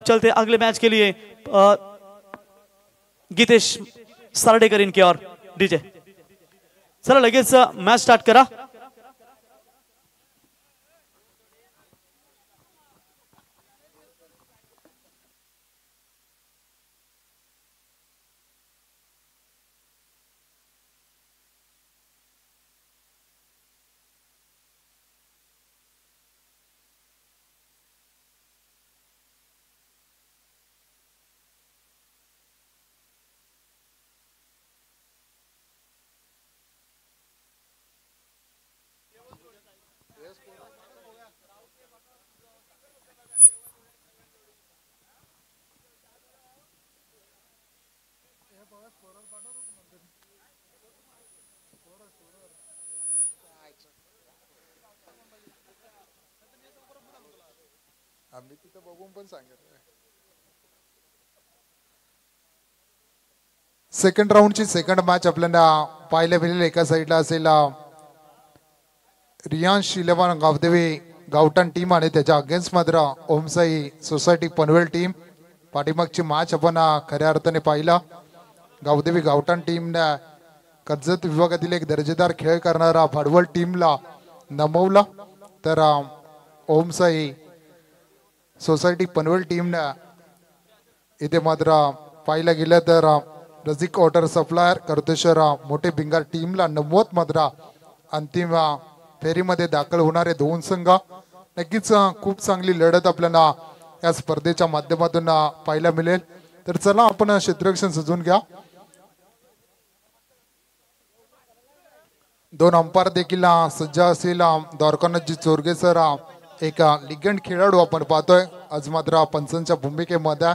चलते अगले मैच के लिए गीतेश सारडेकर इनके और डीजे चला लगेच मॅच स्टार्ट करा. आम्ही तिथं बघून पण सांगितलं. सेकंड राऊंडची सेकंड मॅच आपल्याला पाहायला मिळेल. एका साईडला असेल रियांश इलेव्हन गावदेवी गावठण टीम आणि त्याच्या अगेन्स्ट मात्र ओमसाई सोसायटी पनवेल टीम. पाठीमागची मॅच आपण खऱ्या अर्थाने पाहिला. गावदेवी गावठण टीमने कर्जत विभागातील एक दर्जेदार खेळ करणारा भाडवल टीमला नमवला, तर ओमसाई सोसायटी पनवेल टीमने इथे मात्र पाहायला गेलं तर रझिक वॉटर सप्लायर कर्तेश्वर मोठे भिंगार टीमला नमवत मात्र अंतिम फेरीमध्ये दाखल होणारे दोन संघ. नक्कीच खूप चांगली लढत आपल्याला या स्पर्धेच्या माध्यमातून पाहायला मिळेल. तर चला आपण क्षेत्ररक्षण सजवून घ्या. दोन अंपायर देखील सज्ज असेल. द्वारकानाथजी चोरगे सर एक लिगंड खेळाडू आपण पाहतोय आज मात्र पंचांच्या भूमिकेमध्ये.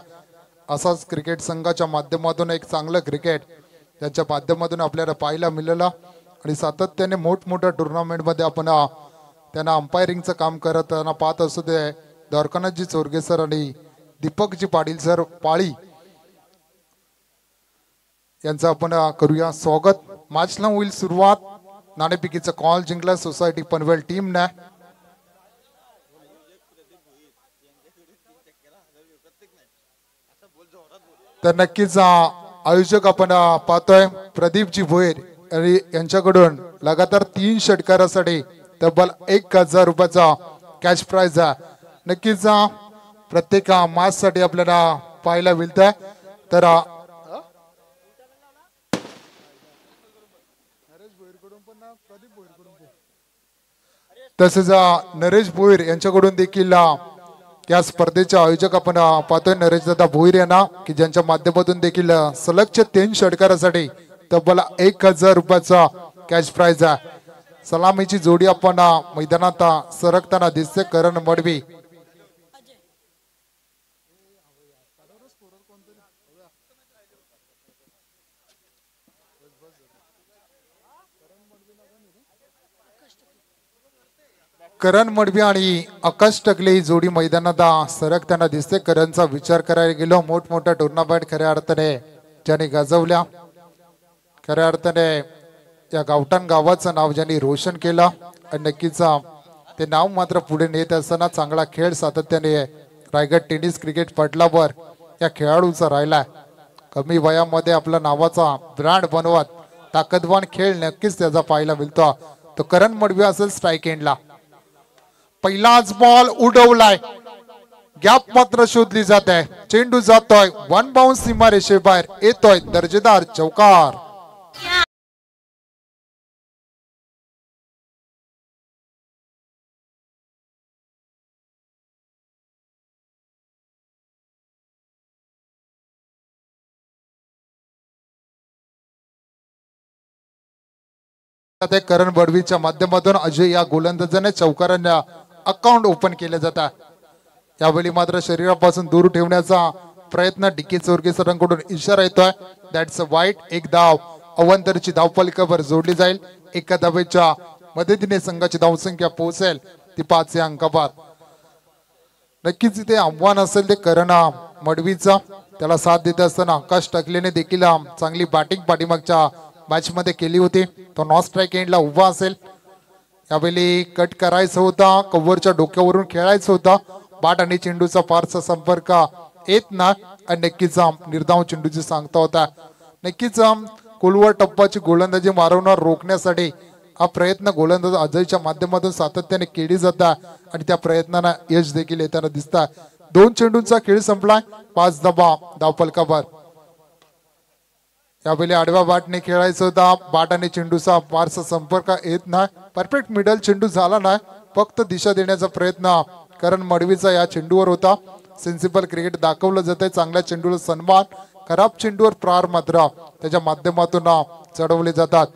असाच क्रिकेट संघाच्या माध्यमातून एक चांगलं क्रिकेट त्याच्या माध्यमातून आपल्याला पाहायला मिळालं आणि सातत्याने मोठमोठ्या टुर्नामेंटमध्ये आपण त्यांना अंपायरिंगचं काम करताना पाहत असतो. ते द्वारकानाथजी चोरगे सर आणि दीपकजी पाटील सर पाळी यांचं आपण करूया स्वागत. मॅचला होईल सुरुवात. नाणेफेकीचा कॉल जिंकला सोसायटी पनवेल टीमने. तर नक्कीच आयोजक आपण पाहतोय प्रदीपजी भोयर यांच्याकडून लगातार 3 षटकारासाठी तब्बल 1000 रुपयाचा कॅश प्राइज आहे. नक्कीच प्रत्येक मॅच साठी आपल्याला पाहायला मिळतंय. तर तसेच नरेश भोईर यांच्याकडून देखील या स्पर्धेचे आयोजक आपण पाहतोय नरेश दादा भोईर यांना, की ज्यांच्या माध्यमातून देखील सलगच्या 3 षटकारासाठी तब्बल 1000 रुपयाचा कॅश प्राइज आहे. सलामीची जोडी आपण मैदानात सरकताना दिसते. करण मडवी करण मडवी आणि आकाश टकले ही जोडी मैदानात सरकताना दिसते. करणचा विचार करायला गेलो मोठमोठ्या टुर्नामेंट खऱ्या अर्थाने ज्यांनी गाजवल्या, खऱ्या अर्थाने या गावठण गावाचं नाव ज्यांनी रोशन केलं आणि नक्कीच ते नाव मात्र पुढे नेत असताना चांगला खेळ सातत्याने रायगड टेनिस क्रिकेट पटलावर या खेळाडूचा राहिलाय. कमी वयामध्ये आपल्या नावाचा ब्रँड बनवत ताकदवान खेळ नक्कीच त्याचा पाहायला मिळतो. तो करण मडवी असेल स्ट्राईक एंडला. पहिलाच बॉल उडवलाय, गॅप मात्र शोधली जात आहे. चेंडू जातोय 1 बाउन्स सीमारेषेबाहेर येतोय दर्जेदार चौकार. करण बडवीच्या माध्यमातून अजय या गोलंदाजाने चौकारांना अकाउंट ओपन केले जातात. यावेळी मात्र शरीरापासून दूर ठेवण्याचा प्रयत्न डीके चोरगे सरांकडून इशारा येतोय. दॅट्स अ वाईट. एक धाव अवंतरची धावफलकावर जोडली जाईल. एका धावेच्या मदतीने संघाची धावसंख्या पोहोचेल ती 5 या अंकावर. नक्कीच इथे आव्हान असेल ते करण मडवीचा. त्याला साथ देत असताना आकाश टकलेने देखील चांगली बॅटिंग पाठीमागच्या मॅच मध्ये केली होती. तो नॉन स्ट्राईक एंडला उभा असेल. यावेळी कट करायचं होता, कव्हरच्या डोक्यावरून खेळायचं होता. बॅट आणि चेंडूचा फारसा संपर्क येत ना आणि नक्कीच निर्धाव चेंडूची सांगता होता. नक्कीच खोलवर टप्पाची गोलंदाजी मारवणार रोखण्यासाठी हा प्रयत्न गोलंदाज अजयच्या माध्यमातून सातत्याने केली जातात आणि त्या प्रयत्नांना यश देखील येताना दिसतात. 2 चेंडूंचा खेळ संपलाय. 5 धावफलकावर. यावेळी आडव्या बॅटने खेळायचं होता. बॅट आणि चेंडूचा फारसा संपर्क येत नाही. परफेक्ट मिडल चेंडू झाला नाही. फक्त दिशा देण्याचा प्रयत्न करण मडवीचा या चेंडूवर होता. सेन्सिबल क्रिकेट दाखवलं जाते. चांगल्या चेंडूला सन्मान, खराब चेंडूवर प्रहार मात्र त्याच्या माध्यमातून चढवले जातात.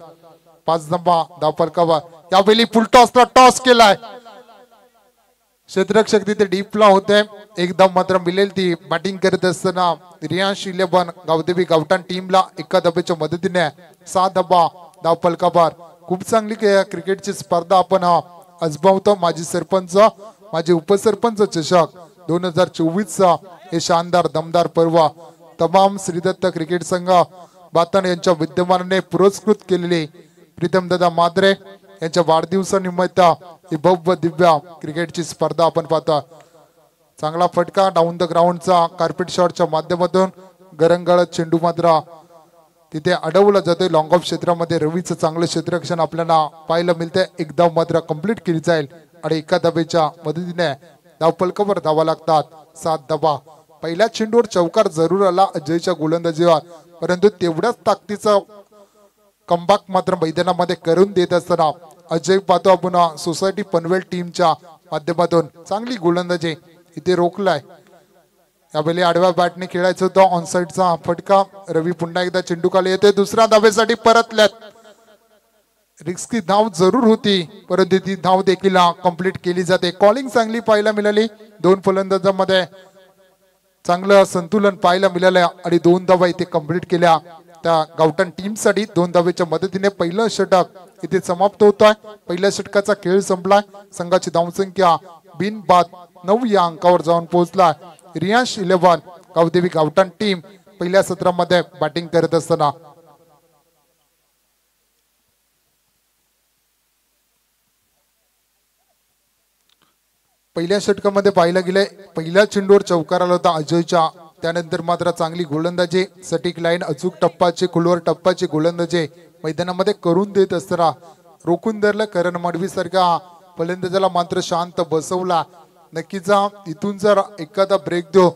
5 धावफलकावर. यावेळी फुलटॉसला टॉस केलाय. क्षेत्ररक्षक तिथे डीपला होते. एकदम मात्र मिळेल ती बॅटिंग करत असताना रियांश 11 गावदेवी गावठाण टीमला एका धावेच्या मदतीने 6 धावफलकावर. खूप चांगली क्रिकेटची स्पर्धा आपण आजमावतो. माजी सरपंच, माजी उपसरपंच चषक 2024 हे शानदार दमदार पर्व तमाम श्रीदत्त क्रिकेट संघ बातन यांच्या विद्यमानाने पुरस्कृत केलेले प्रीतमदादा मात्रे यांच्या वाढदिवसानिमित्त ही भव्य दिव्य क्रिकेटची स्पर्धा आपण पाहतो. चांगला फटका डाऊन द ग्राउंडचा कार्पेट शॉटच्या माध्यमातून गरंगाळत चेंडू मात्र तिथे अडवला जातोय. लॉंग ऑफ क्षेत्रामध्ये रवीचं चांगलं क्षेत्ररक्षण आपल्याला पाहायला मिळते. एक धाव मात्र कंप्लीट केली जाईल आणि एका धावेच्या मदतीने धावफलकावर धावा लागतात. 7 धावा. पहिल्या चेंडूवर चौकार जरूर आला अजयच्या गोलंदाजीवर, परंतु तेवढ्याच ताकदीचा कमबॅक मात्र मैदानामध्ये करून देत असताना अजय पाहतो आपण सोसायटी पनवेल टीमच्या माध्यमातून चांगली गोलंदाजी इथे रोखलाय. यावेळी आडव्या बॅटने खेळायचं होतं. ऑनसाइडचा फटका. रवी पुन्हा एकदा चेंडू खाली येते. दुसऱ्या धावेसाठी परतल्यात. रिस्की धाव जरूर होती, परंतु ती धाव देखील कंप्लीट केली जाते. कॉलिंग चांगली पाहायला मिळाली. 2 फलंदाजांमध्ये चांगलं संतुलन पाहायला मिळालं आणि 2 धावा इथे कंप्लीट केल्या त्या गावठाण टीम साठी. 2 धावेच्या मदतीने पहिलं षटक इथे समाप्त होत आहे. पहिल्या षटकाचा खेळ संपलाय. संघाची धावसंख्या बिनबाद 9 या अंकावर जाऊन पोहोचला. रियांश 11 गावदेवी गावठाण टीम पहिल्या सत्रामध्ये बॅटिंग करत असताना पहिल्या षटकामध्ये पाहायला गेले. पहिल्या चेंडूवर चौकार आला होता अजयच्या. त्यानंतर मात्र चांगली गोलंदाजी, सटीक लाईन, अचूक टप्पाची, खोलवर टप्पाची गोलंदाजी मैदानामध्ये करून देत असताना रोखून धरलं. करण मडवी सारख्या फलंदाजाला मात्र शांत बसवला. नक्कीच इथून जर एखादा ब्रेक देऊ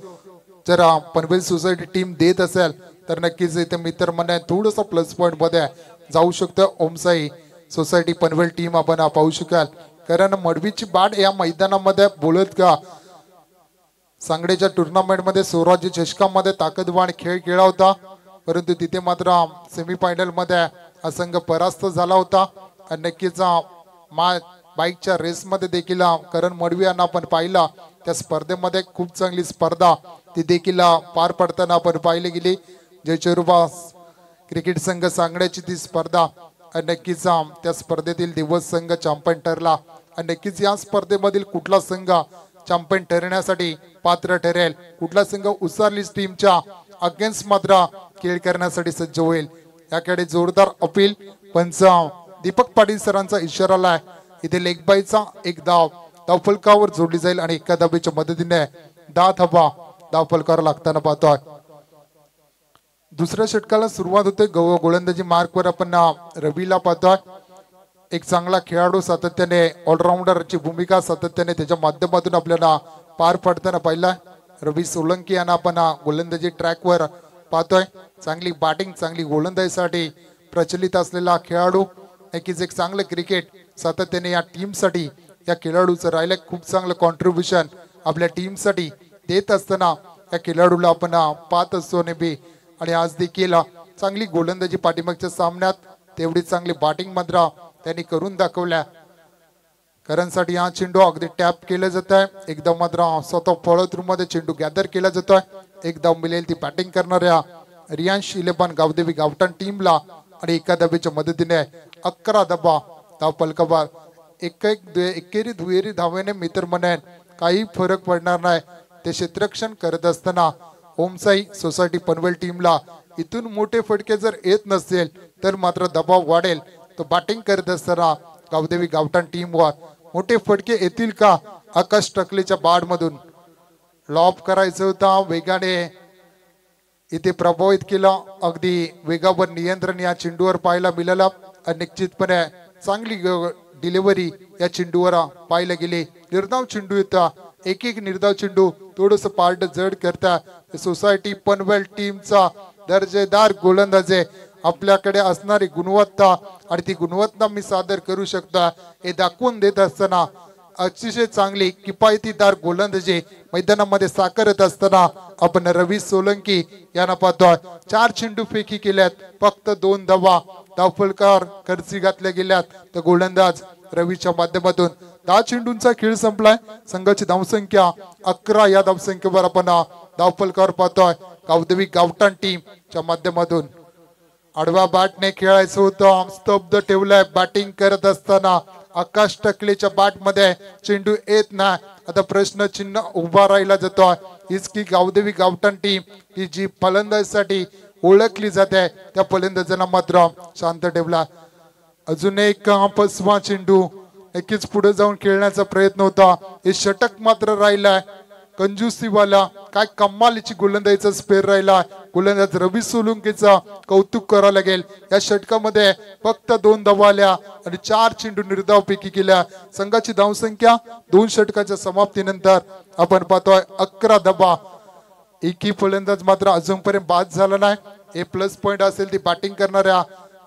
जर पनवेल सोसायटी टीम देत असेल तर नक्कीच इथे मित्र म्हणे थोडस प्लस पॉइंट मध्ये जाऊ शकतं. ओमसाई सोसायटी पनवेल टीम आपण पाहू शकाल. कारण मडवीची बॅट या मैदानामध्ये बोलत का सांगडेच्या टुर्नामेंट मध्ये स्वराज्य चषकामध्ये ताकदवान खेळ खेळला होता, परंतु तिथे मात्र सेमीफायनल मध्ये हा संघ परास्त झाला होता. आणि नक्कीच बाईकच्या रेस मध्ये देखील करण मडवी यांना आपण पाहिला. त्या स्पर्धेमध्ये खूप चांगली स्पर्धा ती देखील पार पडताना आपण पाहिली गेली. जयचरुबा क्रिकेट संघ सांगण्याची ती स्पर्धा आणि नक्कीच त्या स्पर्धेतील दिवस संघ चॅम्पियन ठरला. आणि नक्कीच या स्पर्धेमधील कुठला संघ चॅम्पियन ठरण्यासाठी पात्र ठरेल, कुठला संघ उसारली टीमच्या अगेन्स्ट मात्र खेळ करण्यासाठी सज्ज होईल याकडे जोरदार अपील पंच दीपक पाटील सरांचा इशारा आलाय. इथे लेग बायचा एक धावफलकावर जोडली जाईल आणि एका धावेच्या मदतीने 10 धावा धावफलकावर लागताना पाहतोय. दुसऱ्या षटकाला सुरुवात होते. गोलंदाजी मार्कवर आपण रवीला पाहतोय. एक चांगला खेळाडू, सातत्याने ऑलराऊंडरची भूमिका सातत्याने त्याच्या माध्यमातून आपल्याला पार पडताना पाहिला. रवी सोलंकी यांना आपण गोलंदाजी ट्रॅकवर पाहतोय. चांगली बॅटिंग, चांगली गोलंदाजीसाठी प्रचलित असलेला खेळाडू. नक्कीच एक चांगलं क्रिकेट सातत्याने या टीमसाठी या खेळाडूचं राहिलं. खूप चांगलं कॉन्ट्रीब्युशन आपल्या टीमसाठी देत असताना या खेळाडूला आपण पाहत असतो नेहमी. आणि आज देखील चांगली गोलंदाजी पाठीमागच्या सामन्यात तेवढी चांगली बॅटिंग मात्र त्यांनी करून दाखवल्या. करणसाठी हा चेंडू अगदी टॅप केला जात आहे. एकदम मात्र स्वतः फॉलो थ्रू मध्ये चेंडू गॅदर केला जातोय. एकदम मिळेल ती बॅटिंग करणाऱ्या रियांश 11 गावदेवी गावठाण टीमला आणि एका धावेच्या मदतीने 11 धावा धावफलकावर. एकेरी दुहेरी धावेने मित्र म्हणेन काही फरक पडणार नाही. ते क्षेत्ररक्षण करत असताना ओमसाई सोसायटी पनवेल टीमला इथून मोठे फटके जर येत नसतील तर मात्र दबाव वाढेल. तो बॅटिंग करत असताना गावदेवी गावठाण टीमवर मोठे फटके येतील का? आकाश टकलेच्या बाड मधून लॉब करायचं होता वेगाने इथे प्रभावित केलं अगदी वेगावर नियंत्रण या चेंडूवर पाहायला मिळालं आणि निश्चितपणे चांगली डिलिव्हरी या चेंडूवर पाहायला गेली निर्धाव चेंडू येता एक निर्धाव चेंडू थोडस पार्ट जड करता सोसायटी पनवेल टीमचा दर्जेदार गोलंदाजे आपल्याकडे असणारी गुणवत्ता आणि ती गुणवत्ता मी सादर करू शकता हे दाखवून देत असताना अतिशय चांगली किफायतीदार गोलंदाजी मैदानामध्ये साकारत असताना आपण रवी सोलंकी यांना पाहतोय 4 चेंडू फेकी केल्यात फक्त 2 धावा धावफलकार खर्ची घातल्या गेल्यात तर गोलंदाज रवीच्या माध्यमातून 10 चेंडूंचा खेळ संपलाय संघाची धावसंख्या 11 या धावसंख्येवर आपण धावफलकार पाहतोय गावदेवी गावठाण टीमच्या माध्यमातून आडवा बॅटने खेळायचं होतं स्तब्ध ठेवलाय बॅटिंग करत असताना आकाश टकलेच्या बॅट मध्ये चेंडू येत नाही आता प्रश्न चिन्ह उभा राहिला जातोय हीच की गावदेवी गावठाण टीम ही जी फलंदाजीसाठी ओळखली जाते त्या फलंदाजांना मात्र शांत ठेवला अजून एक पसवा चेंडू नक्कीच पुढे जाऊन खेळण्याचा प्रयत्न होता हे षटक मात्र राहिलाय कंजूसीवाला काय कमालीची गोलंदाजीचा स्पेअर राहिला गोलंदाज रवी सोलंकीचा कौतुक करावं लागेल या षटकामध्ये फक्त 2 धावा आल्या आणि 4 चेंडू निर्धावपैकी केल्या संघाची धावसंख्या 2 षटकाच्या समाप्तीनंतर आपण पाहतोय 11 धावा एकही फलंदाज मात्र अजूनपर्यंत बाद झाला नाही हे प्लस पॉइंट असेल ती बॅटिंग करणाऱ्या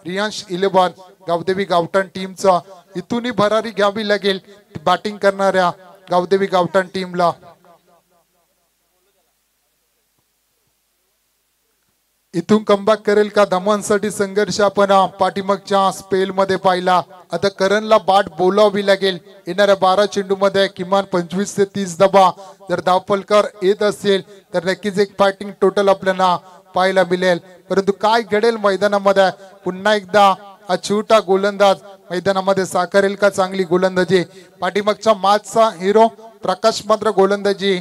रियांश इलेव्हन गावदेवी गावठाण टीमचा इथूनही भरारी घ्यावी लागेल बॅटिंग करणाऱ्या गावदेवी गावठाण टीमला इथून कमबॅक करेल का धमांसाठी संघर्ष आपण पाठीमागच्या स्पेल मध्ये पाहिला आता करणला बाट बोलावी लागेल येणाऱ्या 12 चेंडू मध्ये किमान 25 ते 30 धावा जर धावफलकार येत असेल तर नक्कीच एक फायटिंग टोटल आपल्याला पाहायला मिळेल परंतु काय घडेल मैदानामध्ये पुन्हा एकदा हा छोटा गोलंदाज मैदानामध्ये साकारेल का चांगली गोलंदाजी पाठीमागच्या मॅचचा हिरो प्रकाश मात्र गोलंदाजी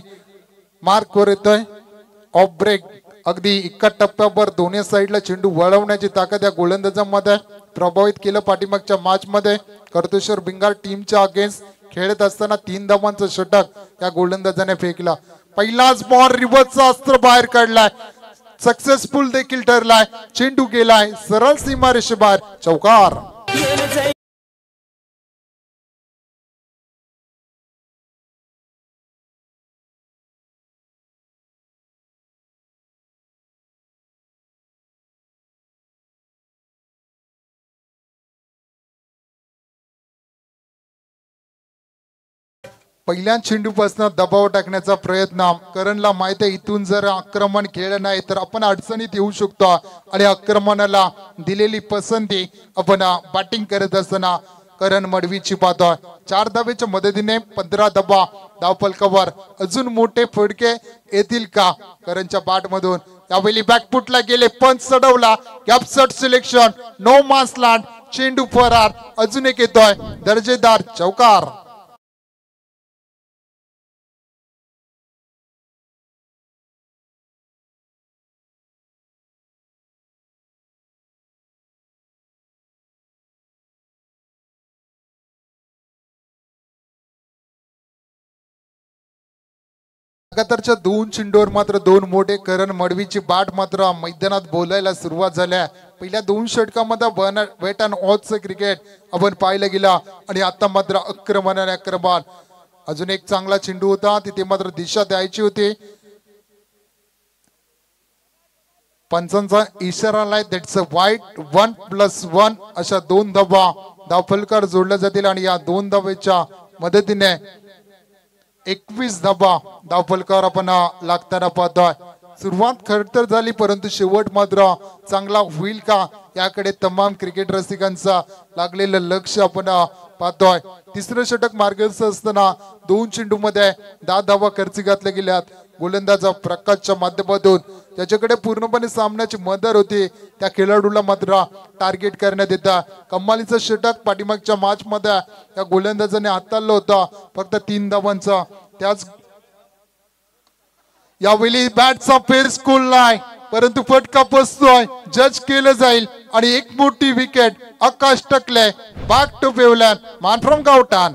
मार्क वर येतोय ऑफ ब्रेक अगदी एका टप्प्यावर दोन्ही साईडला चेंडू वळवण्याची ताकद या गोलंदाजांमध्ये प्रभावित केलं पाठीमागच्या मॅच मध्ये कर्तेश्वर बिंगार टीमच्या अगेन्स्ट खेळत असताना 3 धावांचं षटक या गोलंदाजाने फेकला पहिलाच बॉल रिव्हर्सचा अस्त्र बाहेर काढलाय सक्सेसफुल देखील ठरलाय चेंडू गेलाय सरळ सीमारेषेबाहेर चौकार पहिल्या चेंडूपासून दबाव टाकण्याचा प्रयत्न करणला माहिती आहे इथून जर आक्रमण केलं नाही तर आपण अडचणीत येऊ शकतो आणि आक्रमणाला दिलेली पसंती आपण बॅटिंग करत असताना करण मडवीची पाहतोय 4 धावेच्या मदतीने 15 धावा धावफलकावर अजून मोठे फडके येतील का करणच्या बॅट मधून यावेळी बॅकफुटला गेले पंच चढवला गॅप शॉट सिलेक्शन नो मास लँड चेंडू फरार अजून एक येतोय दर्जेदार चौकार लगातारच्या 2 चेंडूवर मात्र 2 मोठे करण मडवीची बाट मात्र मैदानात बोलायला सुरुवात झाल्या पहिल्या 2 षटकामध्ये वेट अँड ऑडचं क्रिकेट आपण पाहायला गेला आणि आता मात्र आक्रमण अजून एक चांगला चेंडू होता तिथे मात्र दिशा द्यायची होती पंचांचा इशारा आलाय दॅट्स अ वाईट 1+1 अशा 2 धावा धावफलकार जोडल्या जातील आणि या 2 धावेच्या मदतीने 21 धावा धावफलकार आपण लागताना पाहतोय सुरुवात खडतर झाली परंतु शेवट मात्र चांगला होईल का याकडे तमाम क्रिकेट रसिकांचा लागलेलं लक्ष आपण पाहतोय तिसरं षटक मार्गस्थ असताना 2 चेंडू मध्ये 10 धावा खर्ची घातल्या गेल्यात गोलंदाज प्रकाशच्या माध्यमातून त्याच्याकडे पूर्णपणे सामन्याची मदर होती त्या खेळाडूला मात्र टार्गेट करण्यात येतं कमालीचं षटक पाठीमागच्या मॅच मध्ये या गोलंदाजाने हाताळलं होतं फक्त 3 धावांचा त्याच यावेळी बॅटचा फेर स्कूल नाही परंतु फटका बसतोय जज केलं जाईल आणि एक मोठी wicket Akash Takle back to pavilion मान फ्रॉम गावठाण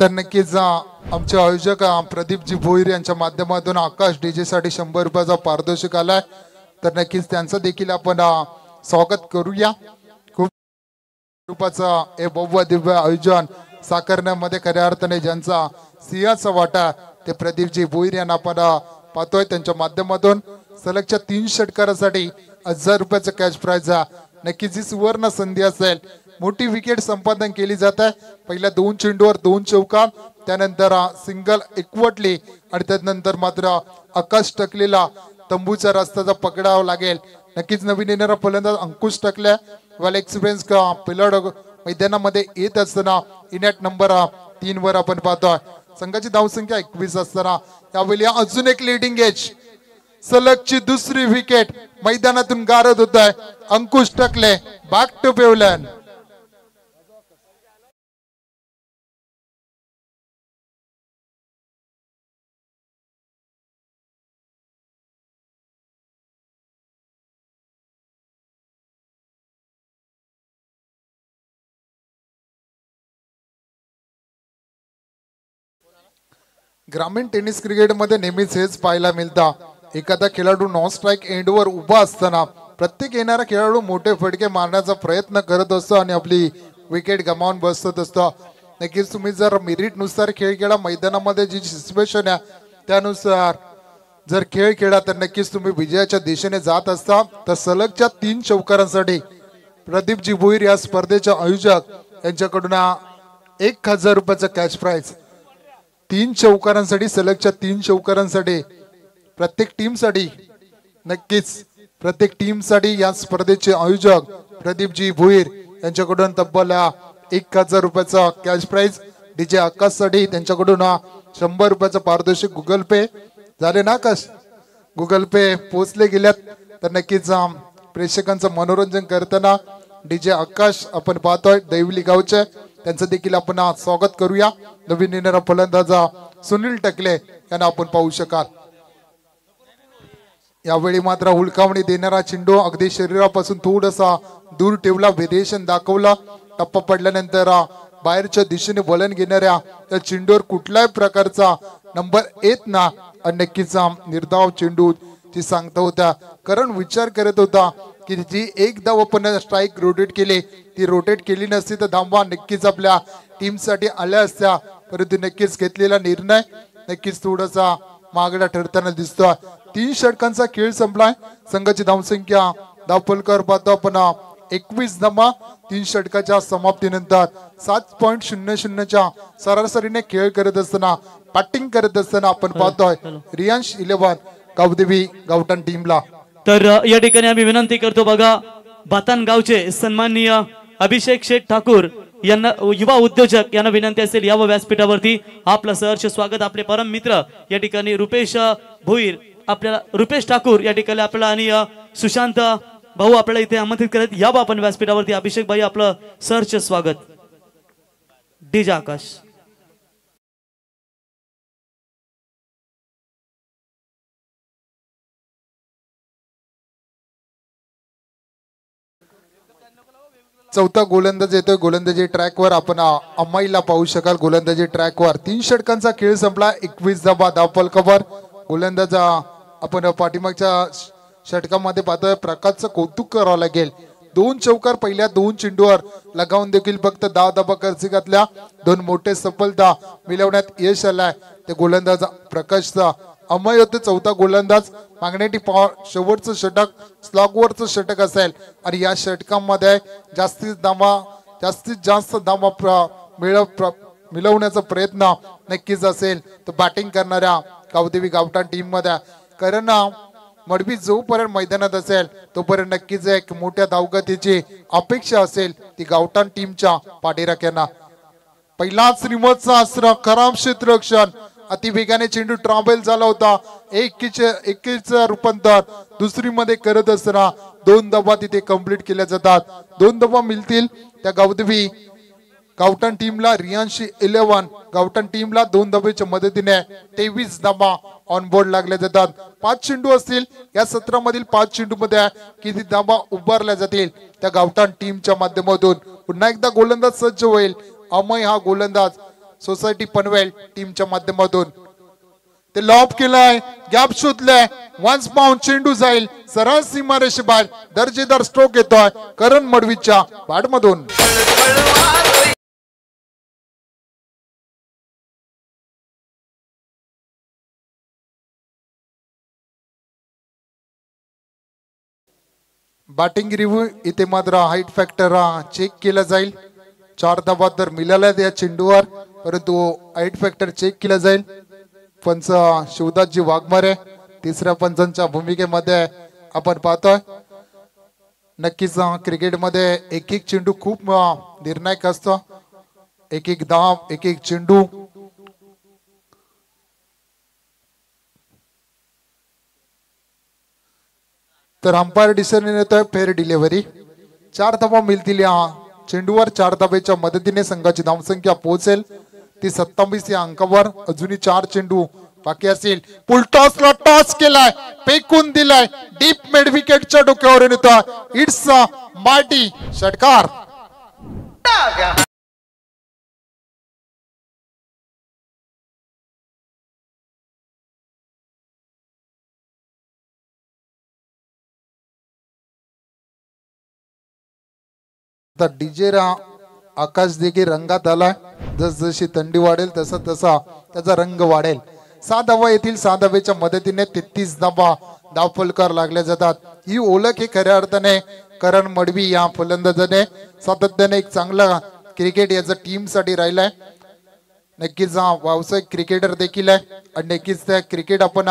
तर नक्कीच आमचे आयोजक प्रदीपजी भोईर यांच्या माध्यमातून आकाश डीजे साठी 100 रुपयाचा पारितोषिक आलाय. तर नक्कीच त्यांचं देखील आपण स्वागत करूया. खूप रूपाचं हे भव्य दिव्य आयोजन साकारण्यामध्ये खऱ्या अर्थाने ज्यांचा सिंहाचा वाटा ते प्रदीपजी भोईर यांना आपण पाहतोय. त्यांच्या माध्यमातून सलगच्या 3 षटकारासाठी 1000 रुपयाचं कॅश प्राइज नक्कीच ही सुवर्ण संधी असेल. मोठी विकेट संपादन केली जात आहे. पहिल्या 2 चेंडूवर 2 चौका, त्यानंतर सिंगल एकवटली आणि त्यानंतर मात्र आकाश टकलेला तंबूच्या रस्त्याचा पकडावा लागेल. नक्कीच नवीन येणारा फलंदाज अंकुश टकले वेल एक्सपिरियन्स पिलड मैदानामध्ये येत असताना इनॅट नंबर 3 वर आपण पाहतोय. संघाची धावसंख्या 21 असताना यावेळी अजून एक लीडिंग एज सलगची दुसरी विकेट मैदानातून गारद होत आहे. अंकुश टकले बॅक टू पेवलन. ग्रामीण टेनिस क्रिकेटमध्ये नेहमीच हेच पाहायला मिळतं. एखादा खेळाडू नॉन स्ट्राईक एंडवर उभा असताना प्रत्येक येणारा खेळाडू मोठे फटके मारण्याचा प्रयत्न करत असतो आणि आपली विकेट गमावून बसत असतो. नक्कीच तुम्ही जर मेरिट नुसार खेळ खेळा, मैदानामध्ये जी सिच्युएशन आहे त्यानुसार जर खेळ खेळा तर नक्कीच तुम्ही विजयाच्या दिशेने जात असता. तर सलगच्या 3 चौकारांसाठी प्रदीपजी भोईर या स्पर्धेचे आयोजक यांच्याकडून 1000 रुपयाचं कॅश प्राइज. 3 चौकारांसाठी सलगच्या 3 चौकारांसाठी प्रत्येक टीमसाठी नक्कीच प्रत्येक टीमसाठी या स्पर्धेचे आयोजक प्रदीपजी भोईर यांच्याकडून तब्बल 1000 रुपयाचा कॅश प्राइज. डीजे आकाशसाठी त्यांच्याकडून 100 रुपयाचं पारितोषिक गुगल पे झाले ना आकाश? गुगल पे पोचले गेल्यात. तर नक्कीच प्रेक्षकांचं मनोरंजन करताना डीजे आकाश आपण पाहतोय दैवली गावचे, त्यांचं देखील आपण स्वागत करूया. नवीन येणारा फलंदाज सुनील टकले यांना आपण पाहू शकाल. यावेळी मात्र हुलकावणी देणारा चेंडू अगदी शरीरापासून थोडासा दूर ठेवला, व्हेरिएशन दाखवला. टप्पा पडल्यानंतर बाहेरच्या दिशेने वळण घेणाऱ्या त्या चेंडूवर कुठल्याही प्रकारचा नंबर येत ना. आणि नक्कीच निर्धाव चेंडू ती सांगता होता, कारण विचार करत होता की जी एक धाव आपण स्ट्राईक रोटेट केली, ती रोटेट केली नसती तर धावा नक्कीच आपल्या टीमसाठी आल्या असत्या. परंतु नक्कीच घेतलेला निर्णय नक्कीच थोडासा मागडा ठरताना दिसतोय. 3 षटकांचा खेळ संपलाय. संघाची धावसंख्या धावफलकावर पाहतो आपण 21 धावा. 3 षटकाच्या समाप्तीनंतर 7.00च्या सरासरीने खेळ करत असताना बॅटिंग करत असताना आपण पाहतोय रियांश 11 गावदेवी गावठाण टीमला. तर या ठिकाणी आम्ही विनंती करतो बघा, बातान गावचे सन्माननीय अभिषेक शेठ ठाकूर यांना, युवा उद्योजक यांना विनंती असेल यावं व्यासपीठावरती. आपलं सहर्ष स्वागत. आपले परम मित्र या ठिकाणी रुपेश भोईर, आपल्याला रुपेश ठाकूर या ठिकाणी आपल्याला आणि सुशांत भाऊ आपल्याला इथे आमंत्रित करत यावं आपण व्यासपीठावरती. अभिषेक भाई आपलं सहर्ष स्वागत. डीजे आकाश. चौथा गोलंदाज येतोय. गोलंदाजी ट्रॅकवर आपण अम्माईला पाहू शकाल. गोलंदाजी ट्रॅकवर 3 षटकांचा खेळ संपला. 21 धावा धावफलकावर. गोलंदाज आपण पाठीमागच्या षटकामध्ये पाहतोय प्रकाशचं कौतुक करावं लागेल. 2 चौकार पहिल्या 2 चेंडूवर लगावून देखील फक्त 10 धावा खर्चिकातल्या 2 मोठे सफलता मिळवण्यात यश आलाय. ते गोलंदाज प्रकाशचा अमय होते. चौथा गोलंदाज मॅग्नेटिक पॉवर शेवटचं षटक स्लॉगवरचं षटक असेल आणि या षटकांमध्ये जास्तीत जास्त धावा मिळवण्याचा प्रयत्न नक्कीच असेल तर बॅटिंग करणाऱ्या गावदेवी गावठाण टीम मध्ये. कारण मडबी जोपर्यंत मैदानात असेल तोपर्यंत नक्कीच एक मोठ्या धावगतीची अपेक्षा असेल ती गावठाण टीमच्या पाठीराख्यांना. पहिलाच रिमोटचा अस्त्र खराब क्षेत्ररक्षण, अति वेगाने चेंडू ट्रॅव्हल झाला होता. 1 रूपांतर दुसरी मध्ये करत असताना 2 धावा तिथे कंप्लीट केल्या जातात. 2 धावा मिळतील त्या गावदेवी गावठाण टीमला. रियांश 11 गावठाण टीमला 2 धावेच्या मदतीने 23 धावा ऑन बोर्ड लागल्या जातात. 5 चेंडू असतील या सत्रामधील 5 चेंडू मध्ये किती धावा उभारल्या जातील त्या गावठाण टीमच्या माध्यमातून. पुन्हा एकदा गोलंदाज सज्ज होईल. अमय हा गोलंदाज सोसायटी पनवेल टीमच्या माध्यमातून. ते लॉब केलाय, गॅप शोधलाय, वन्स बाउंड चेंडू जाईल सरळ सीमारेषेबाहेर. दर्जेदार स्ट्रोक येतोय करण मडवीच्या बॅटमधून. बॅटिंग रिव्ह्यू इथे मात्र हाईट फॅक्टर चेक केला जाईल. 4 धावा तर मिळाल्या या चेंडूवर, परंतु हाईट फॅक्टर चेक केला जाईल. पंच शिवदासजी वाघमारे तिसऱ्या पंचांच्या भूमिकेमध्ये आपण पाहतोय. नक्कीच क्रिकेटमध्ये एक एक चेंडू खूप निर्णायक असतो. एक एक धाव, एक एक चेंडू. तर अंपायर डिसिजन येतोय फेअर डिलिव्हरी. 4 धावा मिळतील या चेंडूवर. 4 धावेच्या मदतीने संघाची धावसंख्या पोहोचेल ती 27 या अंकावर. अजूनही 4 चेंडू बाकी असेल. पुलटॉसला टॉस केलाय, फेकून दिलाय, डीप मिड विकेटच्या डोक्यावर येतो. इट्स मार्टी षटकार. डीजेरा आकाश देखील रंगात आलाय. जसजशी थंडी वाढेल तसा तसा त्याचा रंग वाढेल. 6 धावा येथील. 6 धावेच्या मदतीने 33 धावा धावफलकार लागल्या जातात. ही ओळख ही खऱ्या अर्थाने करण मडवी या फलंदाजाने सातत्याने एक चांगला क्रिकेट याचा टीम साठी राहिलाय. नक्कीच हा व्यावसायिक क्रिकेटर देखील आहे आणि नक्कीच त्या क्रिकेट आपण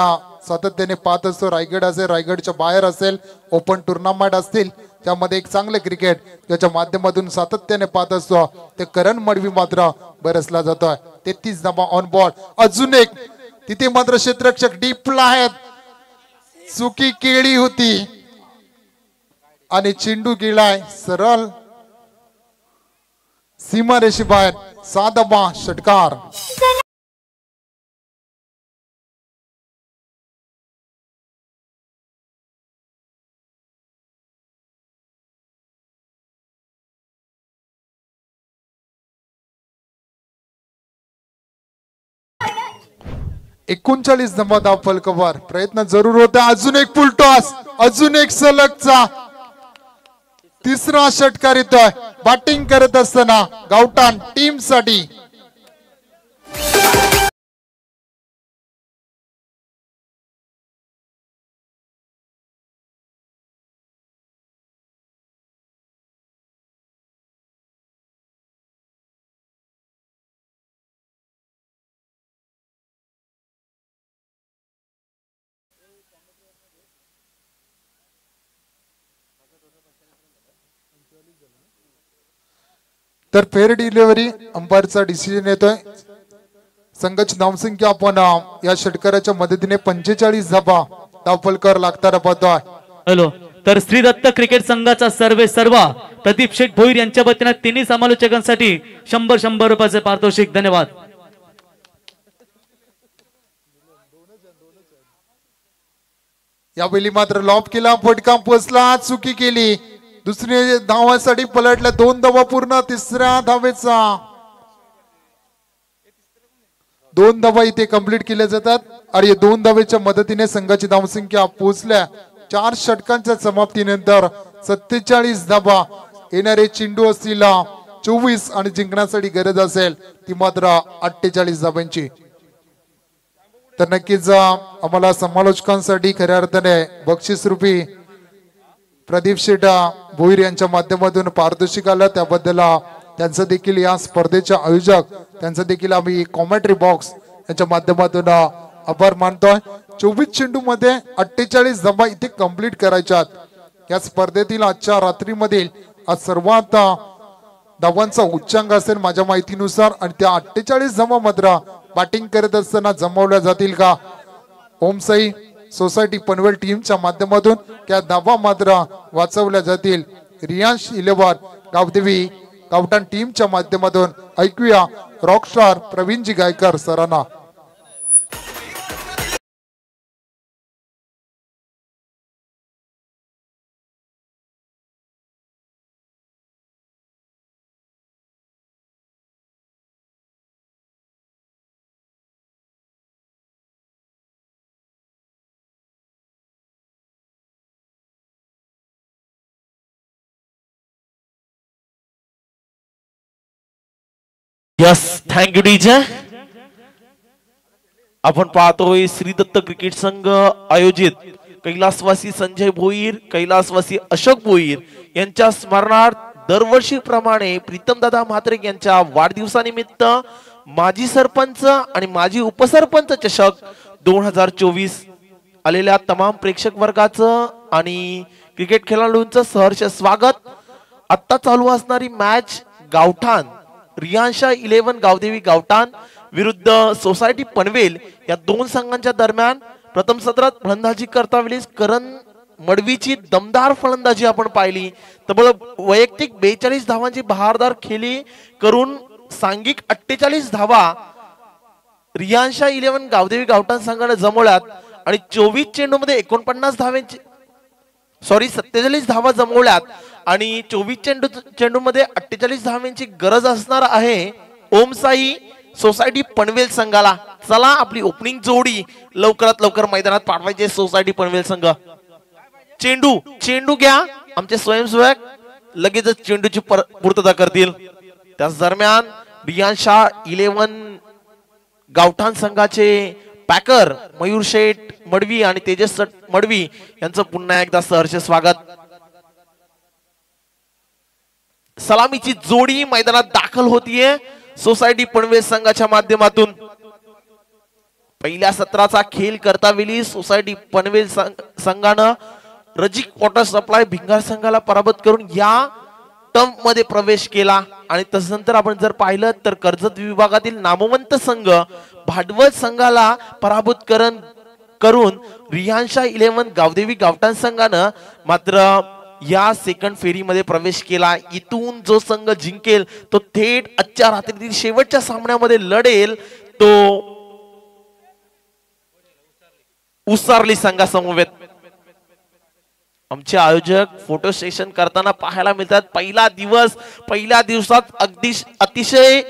सातत्याने पाहत असतो. रायगड असेल, रायगडच्या बाहेर असेल, ओपन टुर्नामेंट असतील, त्यामध्ये एक चांगले क्रिकेट त्याच्या माध्यमातून सातत्याने पाहत असतो. ते करण मडवी मात्र बरसला जातोय. 33 धावा ऑन बॉल. अजून एक तिथे मात्र क्षेत्ररक्षक डीपला आहेत. चुकी केली होती आणि चेंडू गेलाय सरळ सीमारेषे बाहेर. 6 धावा षटकार. एकोणचाळीस धावा धाव फलकावर. प्रयत्न जरूर होता. अजून एक फुलटॉस, अजून एक सलगचा तिसरा षटकार येतोय. बॅटिंग करत असताना गावठाण टीम साठी. तर फेअर डिलिव्हरी अंपायरचा डिसिजन येतोय. संघाची धावसंख्या आपण या षटकाराच्या मदतीने 45 धावा धावफलकार लागताना पाहतोय. हॅलो. तर श्री दत्त क्रिकेट संघाचा सर्वा प्रदीप शेठ भोईर यांच्या वतीने तिन्ही समालोचकांसाठी 100 रुपयाचे पारितोषिक. धन्यवाद. यावेळी मात्र लॉब केला, फटका पोचला, चुकी केली. दुसरी धावासाठी पलटल्या. 2 धावा पूर्ण. तिसऱ्या धावेचा 2 धावा इथे कंप्लीट केल्या जातात आणि 2 धावेच्या मदतीने संघाची धावसंख्या पोहोचल्या 4 षटकांच्या समाप्तीनंतर 47 धावा. येणारे चेंडू असतील 24 आणि जिंकण्यासाठी गरज असेल ती मात्र 48 धावांची. तर नक्कीच आम्हाला समालोचकांसाठी खऱ्या अर्थाने बक्षीस रूपी प्रदीप शेठ भोईर यांच्या माध्यमातून पारितोषिक आलं. त्याबद्दल त्यांचं देखील या स्पर्धेच्या आयोजक त्यांचं देखील आम्ही कॉमेंट्री बॉक्स यांच्या माध्यमातून आभार मानतोय. 24 चेंडू मध्ये 48 धावा इथे कंप्लीट करायच्यात. या स्पर्धेतील आजच्या रात्रीमधील आज सर्वात धावांचा उच्चांक असेल माझ्या माहितीनुसार आणि त्या 48 धावा मात्र बॅटिंग करत असताना जमवल्या जातील का ओमसाई सोसायटी पनवेल टीमच्या माध्यमातून त्या धावा मात्र वाचवल्या जातील. रियांश इलेव्हन गावदेवी गावठाण टीमच्या माध्यमातून ऐकूया रॉकस्टार प्रवीणजी गायकर सरांना. Yes, thank you DJ. आपण पाहतोय श्री दत्त क्रिकेट संघ आयोजित कैलासवासी संजय भोईर, कैलासवासी अशोक भोईर यांच्या स्मरणार्थ दरवर्षीप्रमाणे प्रीतमदादा म्हात्रे यांच्या वाढदिवसानिमित्त माजी सरपंच आणि माजी उपसरपंच चषक 2024 आलेल्या तमाम प्रेक्षक वर्गाचं आणि क्रिकेट खेळाडूंचं सहर्ष स्वागत. आता चालू असणारी मॅच गावठाण रियांशा 11 गावदेवी गावठाण विरुद्ध सोसायटी पनवेल या दोन संघांच्या दरम्यान प्रथम सत्रात फलंदाजी करतावेळी करण मडवीची दमदार फलंदाजी आपण पाहिली. तब्बल वैयक्तिक 42 धावांची बहारदार खेळी करून सांघिक 48 धावा रियांशा 11 गावदेवी गावठाण संघाने जमवल्यात आणि 24 चेंडूमध्ये 49 धावांची 47 धावा जमवल्यात आणि 24 चेंडूमध्ये 48 धावांची गरज असणार आहे ओम साई सोसायटी पनवेल संघाला. चला आपली ओपनिंग जोडी लवकरात लवकर मैदानात पाठवायचे. सोसायटी पनवेल संघ चेंडू घ्या. आमचे स्वयंसेवक लगेचच चेंडूची पूर्तता करतील. त्याच दरम्यान रियांशा 11 गावठाण संघाचे पॅकर मयूर शेठ मडवी आणि तेजस मडवी यांचं पुन्हा एकदा सहर्ष स्वागत. सलामीची जोडी मैदानात दाखल होतीये सोसायटी पनवेल संघाच्या माध्यमातून. पहिल्या सत्राचा खेळ करतावेळी सोसायटी पनवेल संघानं रजिक वॉटर सप्लाय भिंगार संघाला पराभूत करून या टर्म मध्ये प्रवेश केला आणि तदनंतर आपण जर पाहिलं तर कर्जत विभागातील नामवंत संघ भांडवल संघाला पराभूत करून रियांशा 11 गावदेवी गावठाण संघानं मात्र या सेकंड फेरीमध्ये प्रवेश केला. इथून जो संघ जिंकेल तो थेट आजच्या रात्रीतील शेवटच्या सामन्यामध्ये लढेल तो उसारली संघासमवेत. आमचे आयोजक फोटो सेशन करताना पाहायला मिळतात. पहिल्या दिवसात अतिशय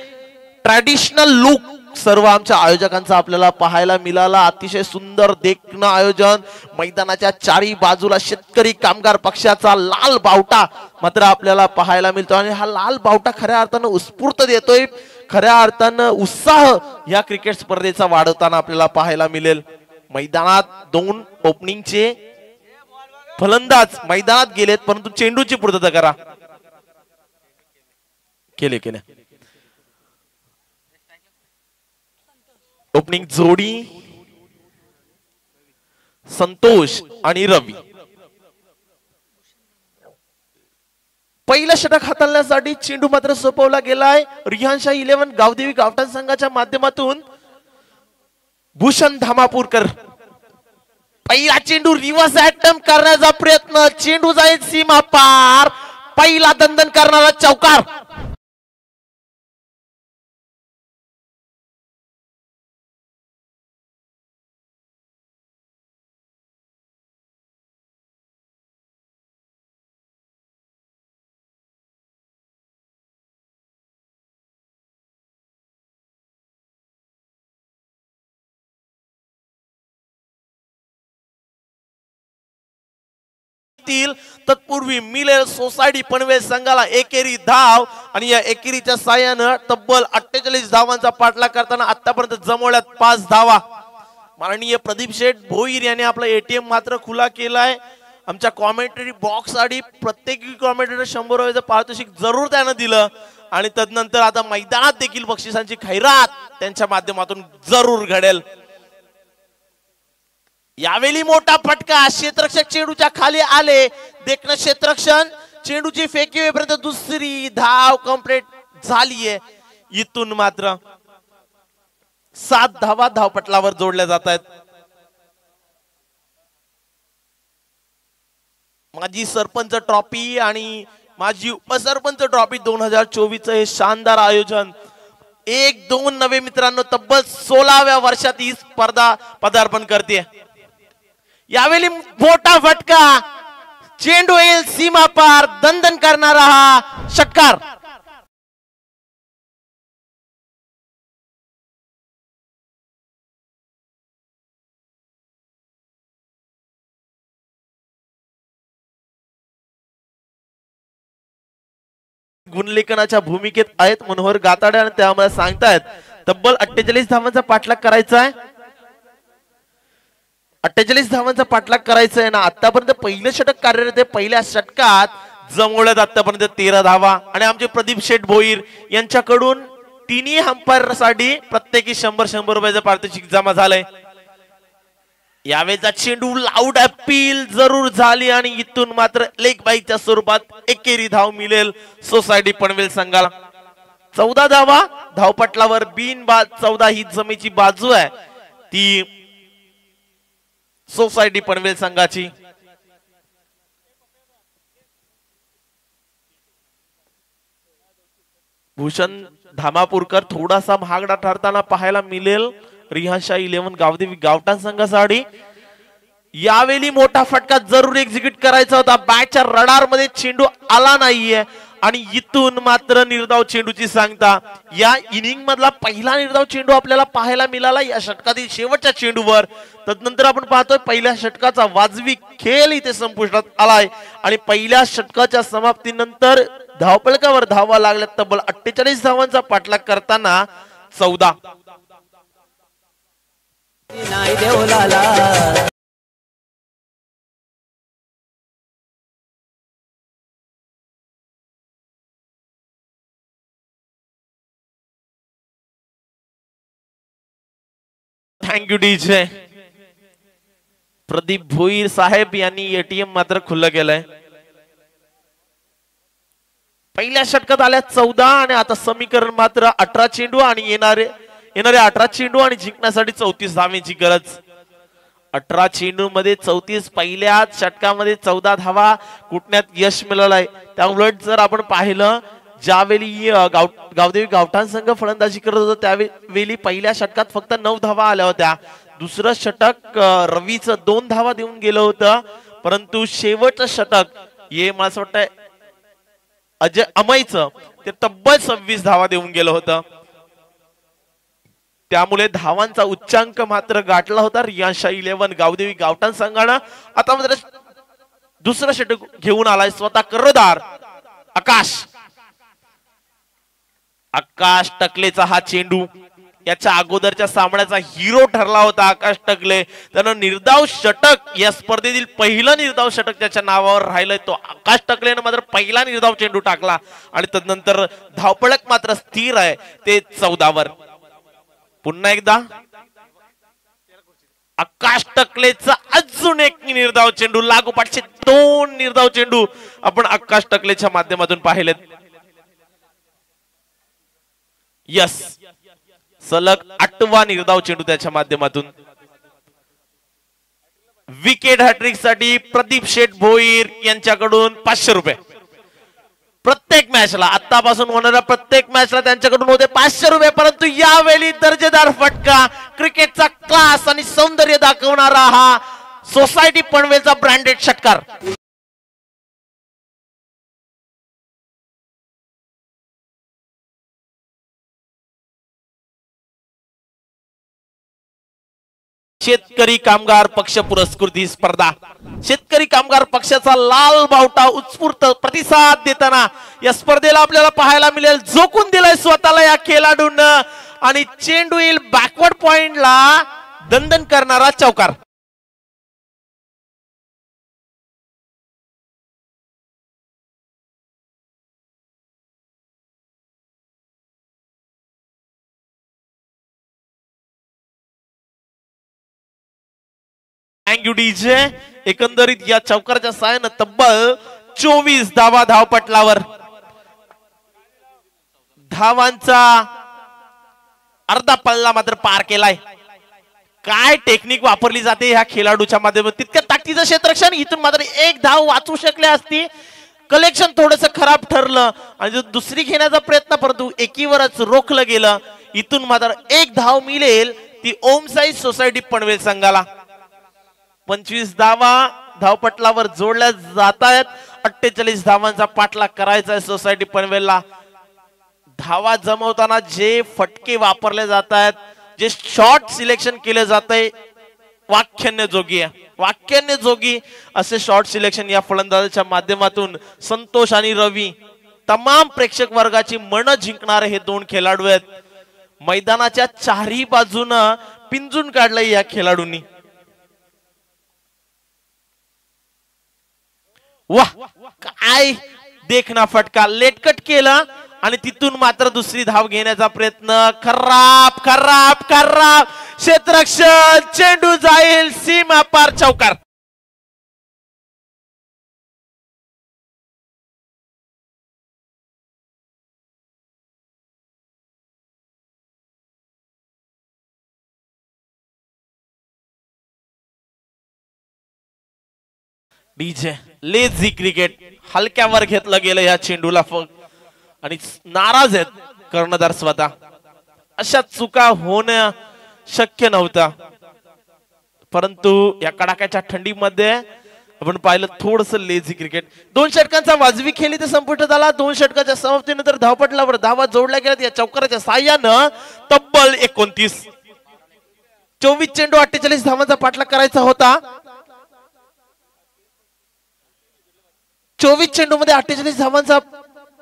ट्रॅडिशनल लुक सर्व आमच्या आयोजकांचा आपल्याला पाहायला मिळाला. अतिशय सुंदर देखणं आयोजन. मैदानाच्या चारी बाजूला शेतकरी कामगार पक्षाचा लाल बावटा मात्र आपल्याला पाहायला मिळतो आणि हा लाल बावटा खऱ्या अर्थानं उत्स्फूर्त देतोय. खऱ्या अर्थानं उत्साह या क्रिकेट स्पर्धेचा वाढवताना आपल्याला पाहायला मिळेल. मैदानात दोन ओपनिंगचे फलंदाज मैदानात गेलेत परंतु चेंडूची पूर्तता करा केले. ओपनिंग जोडी संतोष आणि रवी. पहिलं षटक हाताळण्यासाठी चेंडू मात्र सोपवला गेलाय रियांशा 11 गावदेवी गावठाण संघाच्या माध्यमातून. भूषण धामापूरकर पहिला चेंडू रिव्हर्स अटेम्प्ट करण्याचा प्रयत्न. चेंडू जाईल सीमा पार. पहिला दंदन करणारा चौकार. तत्पूर्वी मिळेल सोसायटी पनवेल संघाला एकेरी धाव आणि या एकेरीच्या साहाय्यानं तब्बल 48 धावांचा पाठलाग करताना आतापर्यंत जमवल्यात 5 धावा. माननीय प्रदीप शेठ भोईर यांनी आपला एटीएम मात्र खुला केलाय. आमच्या कॉमेंटरी बॉक्स साठी प्रत्येक कॉमेंटेटर 100 रुपयाचं पारितोषिक जरूर त्यानं दिलं आणि तदनंतर आता मैदानात देखील बक्षिसांची खैरात त्यांच्या माध्यमातून जरूर घडेल. यावेळी मोठा फटका. क्षेत्ररक्षक चेंडूच्या खाली आले. देखणं क्षेत्ररक्षण चेंडूची फेकी होईपर्यंत दुसरी धाव कंप्लीट झालीये. इथून मात्र 7 धावा धावपटलावर जोडल्या जात आहेत. माजी सरपंच ट्रॉफी आणि माजी उपसरपंच ट्रॉफी 2024 हे शानदार आयोजन. 1-2 नवे मित्रांनो तब्बल 16व्या वर्षात ही स्पर्धा पदार्पण करते. यावेळी मोठा फटका. चेंडू येईल सीमा पार. दंदन करणारा हा षटकार. गुणलेखनाच्या भूमिकेत आहेत मनोहर गाताडे आणि त्यामुळे सांगतायत तब्बल 48 धावांचा पाठलाग करायचा आहे. 48 धावांचा पाठलाग करायचा आहे ना. आतापर्यंत पहिलं षटक कार्यरत आहे. पहिल्या षटकात जमवल्यात आतापर्यंत 13 धावा आणि आमचे प्रदीप शेठ भोईर यांच्याकडून तिन्ही अंपायर साठी प्रत्येकी 100 रुपयाचं पारितोषिक जमा झालंय. यावेळेचा चेंडू लाऊड अपील जरूर झाली आणि इथून मात्र लेग बाईकच्या स्वरूपात एकेरी धाव मिळेल सोसायटी पनवेल संघाला. 14 धावा धावपटलावर बिनबाद. 14 ही जमेची बाजू आहे ती सोसायटी पनवेल संघाची. भूषण धामापूरकर थोडासा महागडा ठरताना पाहायला मिळेल रिहाशा 11 गावदेवी गावठाण संघासाठी. यावेळी मोठा फटका जरूर एक्झिक्यूट करायचा होता. बॅटच्या रडार मध्ये चेंडू आला नाहीये आणि इथून मात्र निर्धाव चेंडूची सांगता. या इनिंग मधला पहिला निर्धाव चेंडू आपल्याला पाहायला मिळाला या षटकातील शेवटच्या चेंडूवर. तदनंतर आपण पाहतोय पहिल्या षटकाचा वाजवी खेळ इथे संपुष्टात आलाय आणि पहिल्या षटकाच्या समाप्तीनंतर धावपळकावर धावा लागल्या. तब्बल 48 धावांचा पाठलाग करताना 14. Thank you DJ. प्रदीप भोईर साहेब यांनी एटीएम मात्र खुल्लं केलंय. पहिल्या षटकात आल्या 14 आणि आता समीकरण मात्र 18 चेंडू आणि येणारे 18 चेंडू आणि जिंकण्यासाठी 34 धावांची गरज. 18 चेंडू मध्ये 34. पहिल्या षटकामध्ये 14 धावा कुटण्यात यश मिळालंय. त्या उलट जर आपण पाहिलं ज्यावेळी गावदेवी गावठाण संघ फलंदाजी करत होता त्यावेळी पहिल्या षटकात फक्त 9 धावा आल्या होत्या. दुसरं षटक रवीचं 2 धावा देऊन गेलं होतं परंतु शेवटचं षटक हे मला असं वाटतंय अजय अमयचं ते तब्बल 26 धावा देऊन गेलं होतं. त्यामुळे धावांचा उच्चांक मात्र गाठला होता रियांशा 11 गावदेवी गावठाण संघानं. आता मात्र दुसरं षटक घेऊन आलाय स्वतः कर्णधार आकाश टकलेचा हा चेंडू याच्या अगोदरच्या सामन्याचा हिरो ठरला होता आकाश टकले. त्यानं निर्धाव षटक या स्पर्धेतील पहिलं निर्धाव षटक त्याच्या नावावर राहिलंय. तो आकाश टकलेनं मात्र पहिला निर्धाव चेंडू टाकला आणि तदनंतर धावपळक मात्र स्थिर आहे ते 14 वर. पुन्हा एकदा आकाश टकलेचा अजून एक निर्धाव चेंडू. लागोपाठचे 2 निर्धाव चेंडू आपण आकाश टकलेच्या माध्यमातून पाहिलेत. यस सलग 8वा निर्धाव चेंडू त्याच्या माध्यमातून. विकेट हॅट्रिक साठी प्रदीप शेठ भोईर यांच्याकडून 500 रुपये. प्रत्येक मॅचला आतापासून होणाऱ्या प्रत्येक मॅचला त्यांच्याकडून होते 500 रुपये. परंतु यावेळी दर्जेदार फटका क्रिकेटचा क्लास आणि सौंदर्य दाखवणारा हा सोसायटी पनवेलचा ब्रँडेड षटकार. शेतकरी कामगार पक्ष पुरस्कृत स्पर्धा. शेतकरी कामगार पक्षाचा लाल बावटा उत्स्फूर्त प्रतिसाद देताना या स्पर्धेला आपल्याला पाहायला मिळेल. झोकून दिलाय स्वतःला या खेळाडूंना आणि चेंडू येईल बॅकवर्ड पॉइंटला दणदण करणारा चौकार. Thank you DJ. एकंदरीत या चौकाराच्या साहाय्यानं तब्बल 24 धावा धावपटलावर. धावांचा अर्धा पल्ला मात्र पार केलाय. काय टेक्निक वापरली जाते ह्या खेळाडूच्या माध्यमातून. तितक्या ताकदीचं क्षेत्ररक्षण. इथून मात्र 1 धाव वाचू शकले असती. कलेक्शन थोडंसं खराब ठरलं आणि दुसरी घेण्याचा प्रयत्न परंतु एकीवरच रोखलं गेलं. इथून मात्र 1 धाव मिळेल ती ओम साई सोसायटी पनवेल संघाला. 25 धावा धावपटलावर जोडल्या जात आहेत. 48 धावांचा पाठलाग करायचा आहे सोसायटी पनवेलला. धावा जमवताना जे फटके वापरले जात आहेत, जे शॉट सिलेक्शन केले जात आहे, वाक्याने जोगी असे शॉट सिलेक्शन या फलंदाजाच्या माध्यमातून संतोष आणि रवी तमाम प्रेक्षक वर्गाची मन जिंकणारे हे दोन खेळाडू आहेत. मैदानाच्या चारही बाजूनं पिंजून काढलंय या खेळाडूंनी. वाह, काय देखना फटका, लेटकट केला आणि तिथून मात्र दुसरी धाव घेण्याचा प्रयत्न. खराब खराब खराब क्षेत्ररक्षण, चेंडू जाईल सीमा पार, चौकार. डीजे लेझी क्रिकेट, हलक्यावर घेतलं गेलं या चेंडूला आणि नाराज आहेत कर्णधार स्वतः. अशा चुका होणं शक्य नव्हता, परंतु या कडाक्याच्या थंडीमध्ये आपण पाहिलं थोडस लेझी क्रिकेट. 2 षटकांचा वाजवी खेळ इथे संपुष्टात आला. 2 षटकाच्या समाप्तीनंतर धावपटलावर धावा जोडल्या गेल्यात. या चौकाराच्या साह्यानं तब्बल 29, 24 चेंडू 48 धावांचा पाठलाग करायचा होता. 24 चेंडू मध्ये 48 धावांचा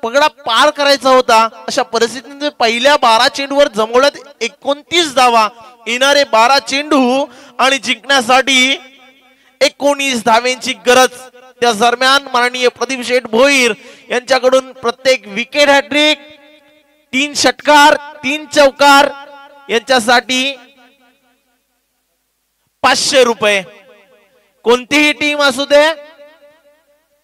पगडा पार करायचा होता. अशा परिस्थितीमध्ये पहिल्या 12 चेंडूवर जमवल्यात 29 धावा. येणारे 12 चेंडू आणि जिंकण्यासाठी 19 धावांची गरज. त्या दरम्यान माननीय प्रदीप शेठ भोईर यांच्याकडून प्रत्येक विकेट हॅट्रिक, 3 षटकार, 3 चौकार यांच्यासाठी 500 रुपये. कोणतीही टीम असू दे,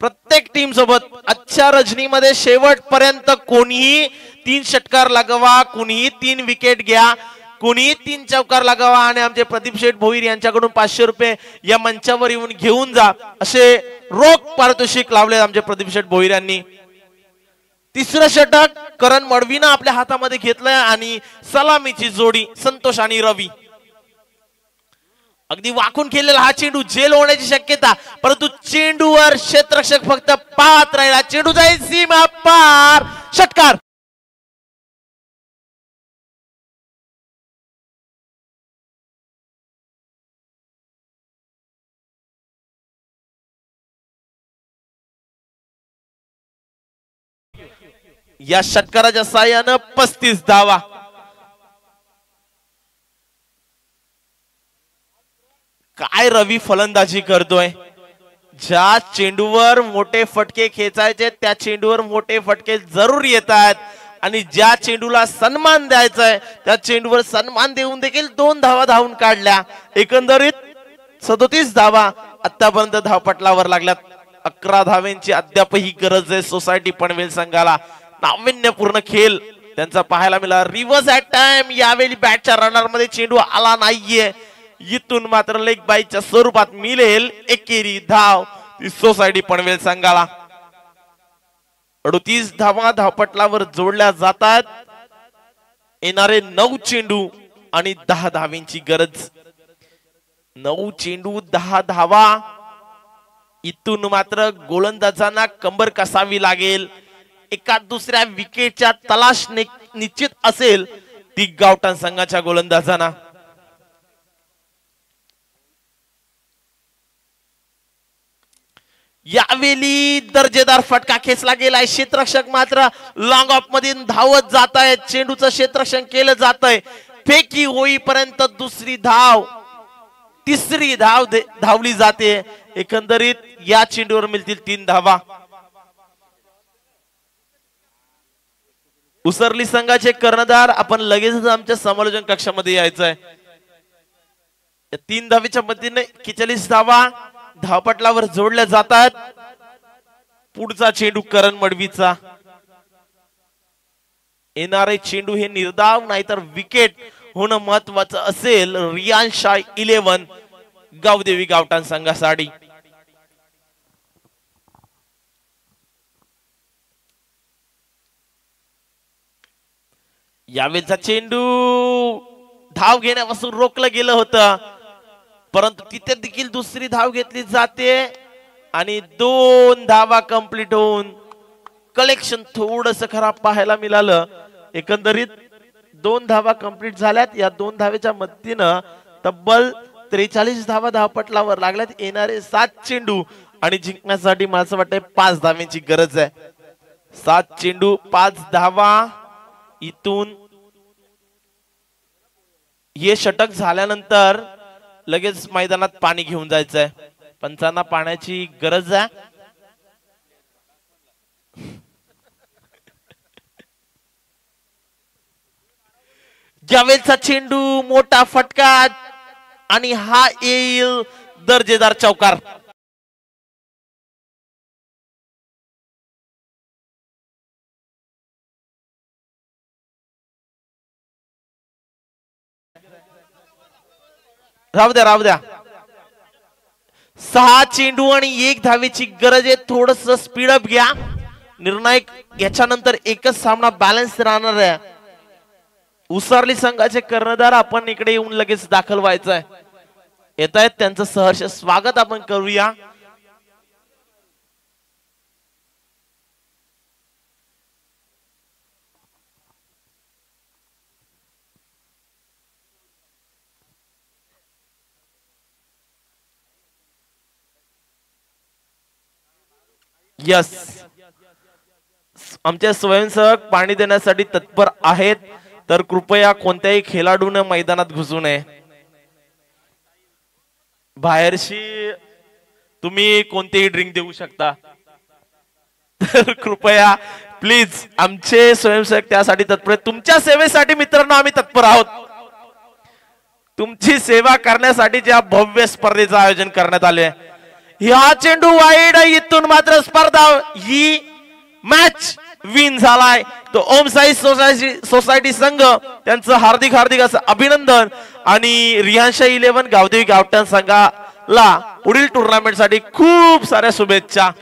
प्रत्येक टीम सोबत आजच्या रजनीमध्ये शेवटपर्यंत कोणीही 3 षटकार लगावा, कोणीही 3 विकेट घ्या, कोणीही 3 चौकार लगावा आणि आमचे प्रदीप शेठ भोईर यांच्याकडून 500 रुपये या मंचावर येऊन घेऊन जा, असे रोख पारितोषिक लावले आमचे प्रदीप शेठ भोईर यांनी. 3रं षटक करण मडवीनं आपल्या हातामध्ये घेतलंय आणि सलामीची जोडी संतोष आणि रवी. अगदी वाकून खेळलेला हा चेंडू झेल होण्याची शक्यता, परंतु चेंडूवर क्षेत्ररक्षक फक्त पाहत राहिला. चेंडू जाईल सीमा पार, षटकार. या षटकाराच्या साह्यानं 35 धावा. काय रवी फलंदाजी करतोय. ज्या चेंडूवर मोठे फटके खेचायचे त्या चेंडूवर मोठे फटके जरूर येत आहेत आणि ज्या चेंडूला सन्मान द्यायचाय त्या चेंडूवर सन्मान देऊन देखील 2 धावा धावून काढल्या. एकंदरीत 37 धावा आतापर्यंत धावपटलावर लागल्यात. 11 धावांची अद्यापही गरज आहे सोसायटी पनवेल संघाला. नाविन्यपूर्ण खेळ त्यांचा पाहायला मिळाला. रिव्हर्स ॲट टाइम, यावेळी बॅटच्या रनर मध्ये चेंडू आला नाहीये. इथून मात्र लेग बाईच्या स्वरूपात मिळेल एकेरी धाव ती सोसायटी पनवेल संघाला. 38 धावा धावपटलावर जोडल्या जातात. येणारे 9 चेंडू आणि 10 धावांची गरज. 9 चेंडू 10 धावा. इथून मात्र गोलंदाजांना कंबर कसावी लागेल. एका दुसऱ्या विकेटच्या तलाश निश्चित असेल ती गावठाण संघाच्या गोलंदाजांना. यावेळी दर्जेदार फटका खेचला गेलाय. क्षेत्ररक्षक मात्र लॉंग ऑफ मधून धावत जात आहेत. चेंडूचं क्षेत्ररक्षण केलं जात आहे. फेकी होईपर्यंत दुसरी धाव, तिसरी धाव धावली जाते. एकंदरीत या चेंडूवर मिळतील 3 धावा. उसरली संघाचे कर्णधार आपण लगेचच आमच्या समालोचन कक्षामध्ये यायचंय. 3 धावेच्या मदतीने 41 धावा धावपटलावर जोडल्या जातात. पुढचा चेंडू करण मडवीचा. येणारे चेंडू हे निर्धाव नाहीतर विकेट होणं महत्वाचं असेल. रियान्शा 11 गावदेवी गावठाण संघासाठी. यावेळचा चेंडू धाव घेण्यापासून रोखलं गेलं होतं, परंतु तिथे देखील दुसरी धाव घेतली जाते आणि 2 धावा कंप्लीट होऊन कलेक्शन थोडस खराब पाहायला मिळालं. एकंदरीत 2 धावा कंप्लीट झाल्यात. या 2 धावेच्या मदतीनं तब्बल 43 धावा धावपटलावर लागल्यात. येणारे 7 चेंडू आणि जिंकण्यासाठी मला असं वाटतंय 5 धावांची गरज आहे. 7 चेंडू 5 धावा. इथून हे षटक झाल्यानंतर लगेच मैदानात पाणी घेऊन जायचंय. पंचांना पाण्याची गरज आहे. जावेदचा चेंडू मोठा फटका आणि हा येईल दर्जेदार चौकार. राहू द्या. 6 चेंडू आणि 1 धावेची गरज आहे. थोडस स्पीडअप घ्या. निर्णायक याच्यानंतर एकच सामना बॅलन्स राहणार आहे. उसरली संघाचे कर्णधार आपण इकडे येऊन लगेच दाखल व्हायचंय. येत आहेत, त्यांचं सहर्ष स्वागत आपण करूया. यस, आमचे स्वयंसेवक पाणी देण्यासाठी तत्पर आहेत, तर कृपया कोणत्याही खेळाडूने मैदानात घुसू नये. बाहेरशी तुम्ही कोणतेही ड्रिंक देऊ शकता, तर कृपया प्लीज आमचे स्वयंसेवक त्यासाठी तत्पर आहेत. तुमच्या सेवेसाठी मित्रांनो आम्ही तत्पर आहोत. तुमची सेवा करण्यासाठी ज्या भव्य स्पर्धेचं आयोजन करण्यात आले. हा चेंडू वाईड, इथून मात्र स्पर्धा ही मॅच विन झालाय. तो ओम साई सोसायटी संघ त्यांचं हार्दिक असं अभिनंदन. आणि रिहान्शा 11 गावदेवी गावठाण संघाला पुढील टुर्नामेंट साठी खूप साऱ्या शुभेच्छा.